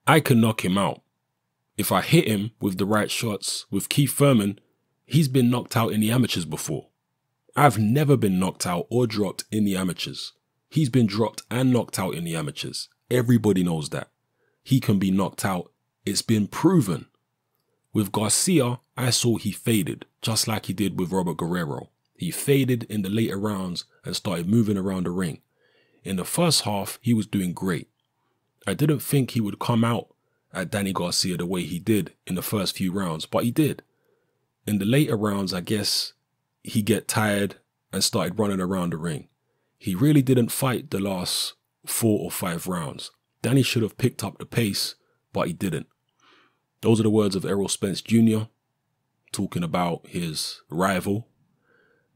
I can knock him out. If I hit him with the right shots, with Keith Thurman, he's been knocked out in the amateurs before. I've never been knocked out or dropped in the amateurs. He's been dropped and knocked out in the amateurs. Everybody knows that. He can be knocked out. It's been proven. With Garcia, I saw he faded, just like he did with Robert Guerrero. He faded in the later rounds and started moving around the ring. In the first half, he was doing great. I didn't think he would come out at Danny Garcia the way he did in the first few rounds, but he did. In the later rounds, I guess he get tired and started running around the ring. He really didn't fight the last 4 or 5 rounds. Danny should have picked up the pace, but he didn't. Those are the words of Errol Spence Jr. talking about his rival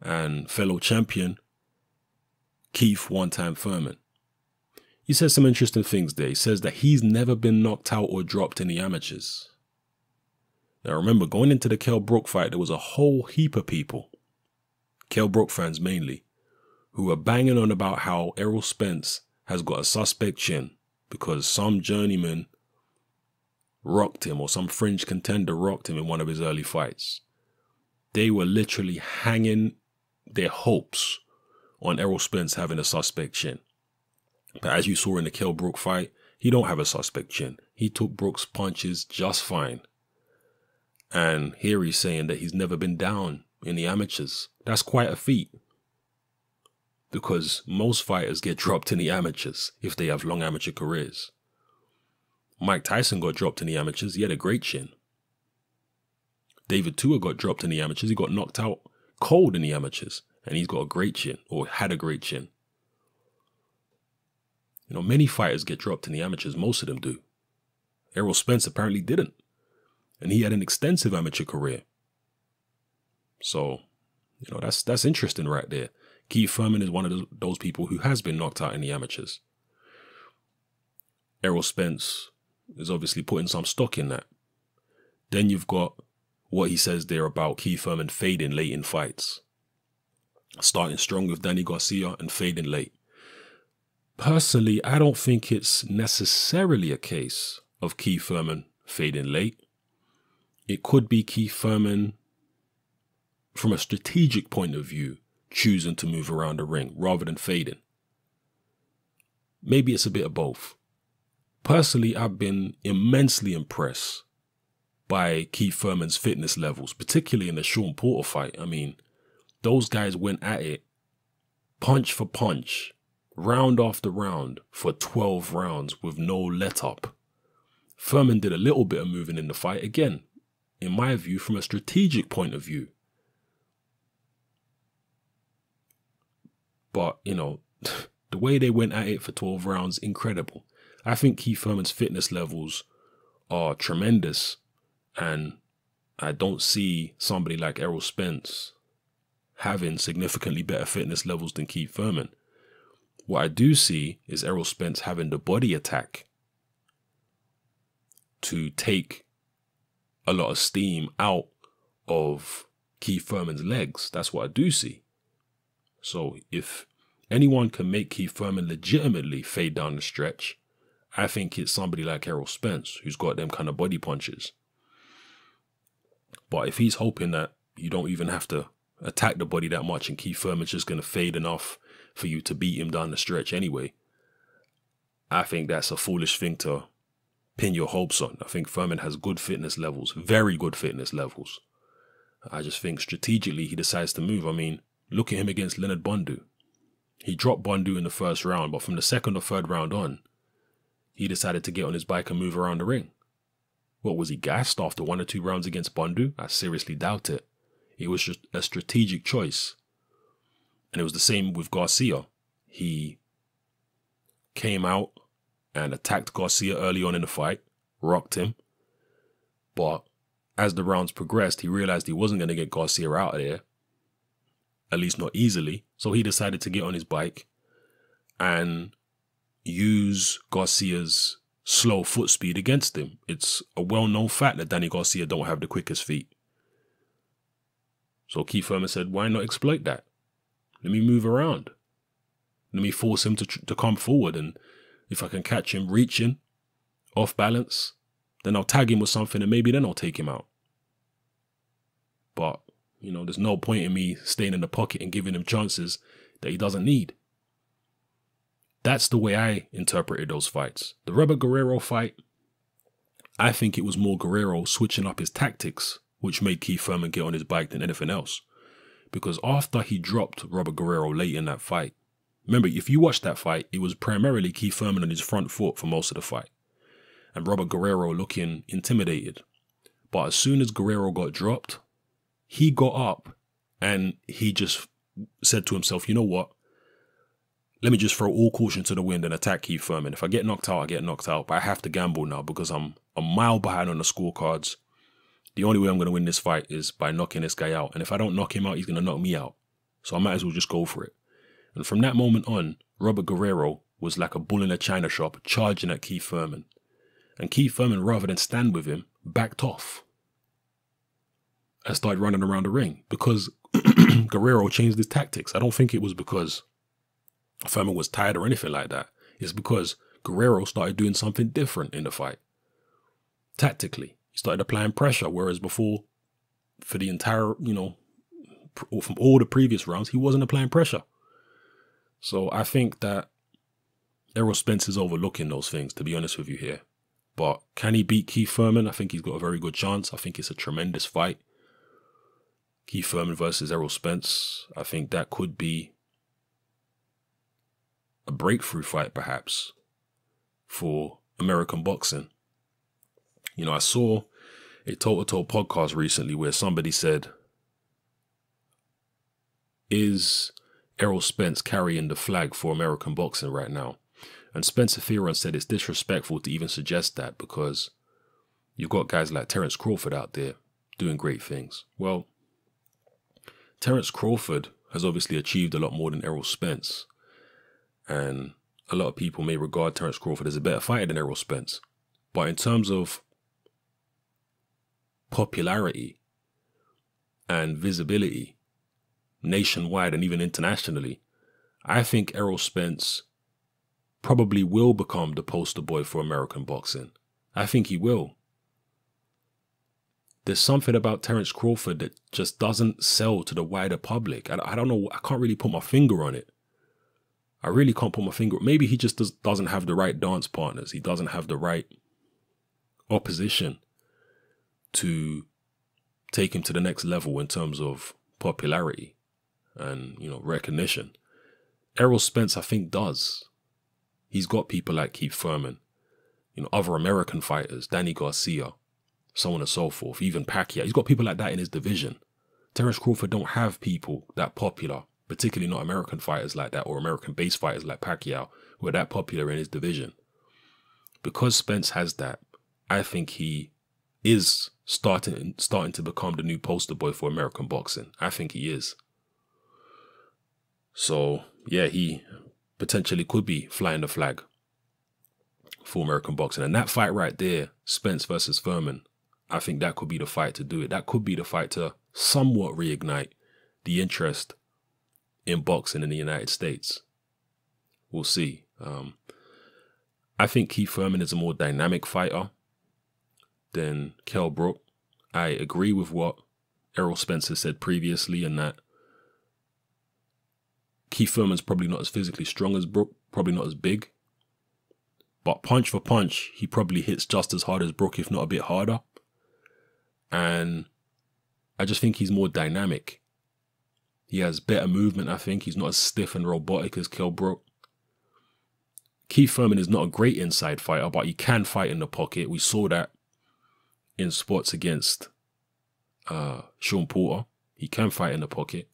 and fellow champion, Keith one-time Thurman. He says some interesting things there. He says that he's never been knocked out or dropped in the amateurs. Now remember, going into the Kell Brook fight, there was a whole heap of people, Kell Brook fans mainly, who were banging on about how Errol Spence has got a suspect chin because some journeyman rocked him or some fringe contender rocked him in one of his early fights. They were literally hanging their hopes on Errol Spence having a suspect chin. But as you saw in the Kell Brook fight, he don't have a suspect chin. He took Brook's punches just fine. And here he's saying that he's never been down in the amateurs. That's quite a feat. Because most fighters get dropped in the amateurs if they have long amateur careers. Mike Tyson got dropped in the amateurs. He had a great chin. David Tua got dropped in the amateurs. He got knocked out cold in the amateurs. And he's got a great chin, or had a great chin. You know, many fighters get dropped in the amateurs. Most of them do. Errol Spence apparently didn't. And he had an extensive amateur career. So, you know, that's interesting right there. Keith Thurman is one of those people who has been knocked out in the amateurs. Errol Spence is obviously putting some stock in that. Then you've got what he says there about Keith Thurman fading late in fights. Starting strong with Danny Garcia and fading late. Personally, I don't think it's necessarily a case of Keith Thurman fading late. It could be Keith Thurman, from a strategic point of view, choosing to move around the ring rather than fading. Maybe it's a bit of both. Personally, I've been immensely impressed by Keith Thurman's fitness levels, particularly in the Sean Porter fight. I mean, those guys went at it punch for punch, round after round for 12 rounds with no let-up. Thurman did a little bit of moving in the fight, again, in my view, from a strategic point of view. But, you know, the way they went at it for 12 rounds, incredible. I think Keith Thurman's fitness levels are tremendous, and I don't see somebody like Errol Spence having significantly better fitness levels than Keith Thurman. What I do see is Errol Spence having the body attack to take a lot of steam out of Keith Thurman's legs. That's what I do see. So if anyone can make Keith Thurman legitimately fade down the stretch, I think it's somebody like Errol Spence who's got them kind of body punches. But if he's hoping that you don't even have to attack the body that much and Keith Thurman's just going to fade enough for you to beat him down the stretch anyway, I think that's a foolish thing to pin your hopes on. I think Thurman has good fitness levels, very good fitness levels. I just think strategically he decides to move. I mean, look at him against Leonard Bundu. He dropped Bundu in the first round, but from the second or third round on, he decided to get on his bike and move around the ring. What, was he gassed after 1 or 2 rounds against Bundu? I seriously doubt it. It was just a strategic choice. And it was the same with Garcia. He came out and attacked Garcia early on in the fight, rocked him. But as the rounds progressed, he realized he wasn't going to get Garcia out of there, at least not easily. So he decided to get on his bike and use Garcia's slow foot speed against him. It's a well-known fact that Danny Garcia don't have the quickest feet. So Keith Thurman said, why not exploit that? Let me move around. Let me force him to come forward, and if I can catch him reaching off balance, then I'll tag him with something and maybe then I'll take him out. But, you know, there's no point in me staying in the pocket and giving him chances that he doesn't need. That's the way I interpreted those fights. The Robert Guerrero fight, I think it was more Guerrero switching up his tactics, which made Keith Thurman get on his bike than anything else. Because after he dropped Robert Guerrero late in that fight, remember, if you watch that fight, it was primarily Keith Thurman on his front foot for most of the fight. And Robert Guerrero looking intimidated. But as soon as Guerrero got dropped, he got up and he just said to himself, you know what? Let me just throw all caution to the wind and attack Keith Thurman. If I get knocked out, I get knocked out. But I have to gamble now because I'm a mile behind on the scorecards. The only way I'm going to win this fight is by knocking this guy out. And if I don't knock him out, he's going to knock me out. So I might as well just go for it. And from that moment on, Robert Guerrero was like a bull in a china shop charging at Keith Thurman. And Keith Thurman, rather than stand with him, backed off and started running around the ring because Guerrero changed his tactics. I don't think it was because Thurman was tired or anything like that. It's because Guerrero started doing something different in the fight. Tactically, he started applying pressure, whereas before, for the entire, you know, from all the previous rounds, he wasn't applying pressure. So I think that Errol Spence is overlooking those things, to be honest with you here. But can he beat Keith Thurman? I think he's got a very good chance. I think it's a tremendous fight. Keith Thurman versus Errol Spence. I think that could be a breakthrough fight, perhaps, for American boxing. You know, I saw a Toe podcast recently where somebody said, is Errol Spence carrying the flag for American boxing right now? And Spencer Theron said it's disrespectful to even suggest that because you've got guys like Terence Crawford out there doing great things. Well, Terence Crawford has obviously achieved a lot more than Errol Spence. And a lot of people may regard Terence Crawford as a better fighter than Errol Spence. But in terms of popularity and visibility, nationwide and even internationally, I think Errol Spence probably will become the poster boy for American boxing. I think he will. There's something about Terence Crawford that just doesn't sell to the wider public. I don't know. I can't really put my finger on it. I really can't put my finger. Maybe he just doesn't have the right dance partners. He doesn't have the right opposition to take him to the next level in terms of popularity and, you know, recognition. Errol Spence, I think, does. He's got people like Keith Thurman, you know, other American fighters, Danny Garcia, so on and so forth, even Pacquiao. He's got people like that in his division. Terence Crawford don't have people that popular, particularly not American fighters like that or American-based fighters like Pacquiao who are that popular in his division. Because Spence has that, I think he is starting to become the new poster boy for American boxing. I think he is. So, yeah, he potentially could be flying the flag for American boxing. And that fight right there, Spence versus Thurman, I think that could be the fight to do it. That could be the fight to somewhat reignite the interest in boxing in the United States. We'll see. I think Keith Thurman is a more dynamic fighter than Kell Brook. I agree with what Errol Spence said previously in that Keith Thurman's probably not as physically strong as Brook, probably not as big. But punch for punch, he probably hits just as hard as Brook, if not a bit harder. And I just think he's more dynamic. He has better movement, I think. He's not as stiff and robotic as Kell Brook. Keith Thurman is not a great inside fighter, but he can fight in the pocket. We saw that in spots against Sean Porter. He can fight in the pocket.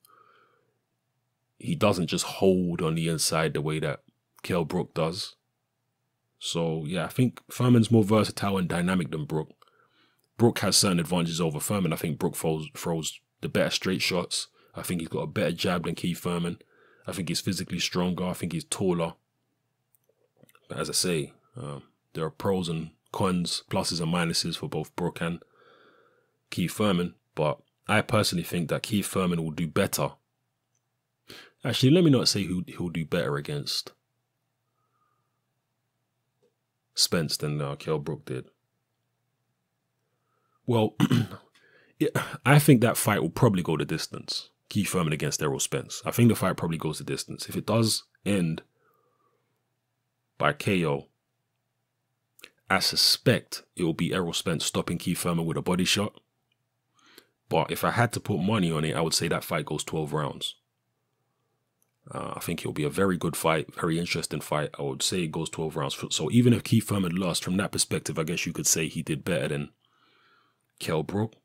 He doesn't just hold on the inside the way that Kell Brook does. So, yeah, I think Thurman's more versatile and dynamic than Brook. Brook has certain advantages over Thurman. I think Brook throws the better straight shots. I think he's got a better jab than Keith Thurman. I think he's physically stronger. I think he's taller. But as I say, there are pros and cons, pluses and minuses for both Brook and Keith Thurman. But I personally think that Keith Thurman will do better. Actually, let me not say who he'll do better against. Spence than Kell Brook did. Well, I think that fight will probably go the distance. Keith Thurman against Errol Spence. I think the fight probably goes the distance. If it does end by KO, I suspect it will be Errol Spence stopping Keith Thurman with a body shot. But if I had to put money on it, I would say that fight goes 12 rounds. I think it'll be a very good fight, very interesting fight. I would say it goes 12 rounds. So even if Keith Thurman lost, from that perspective, I guess you could say he did better than Kell Brook.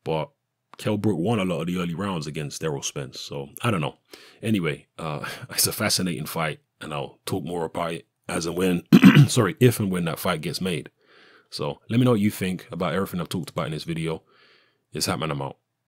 But Kell Brook won a lot of the early rounds against Errol Spence. So I don't know. Anyway, it's a fascinating fight, and I'll talk more about it as and when, if and when that fight gets made. So let me know what you think about everything I've talked about in this video. It's happening, I'm out.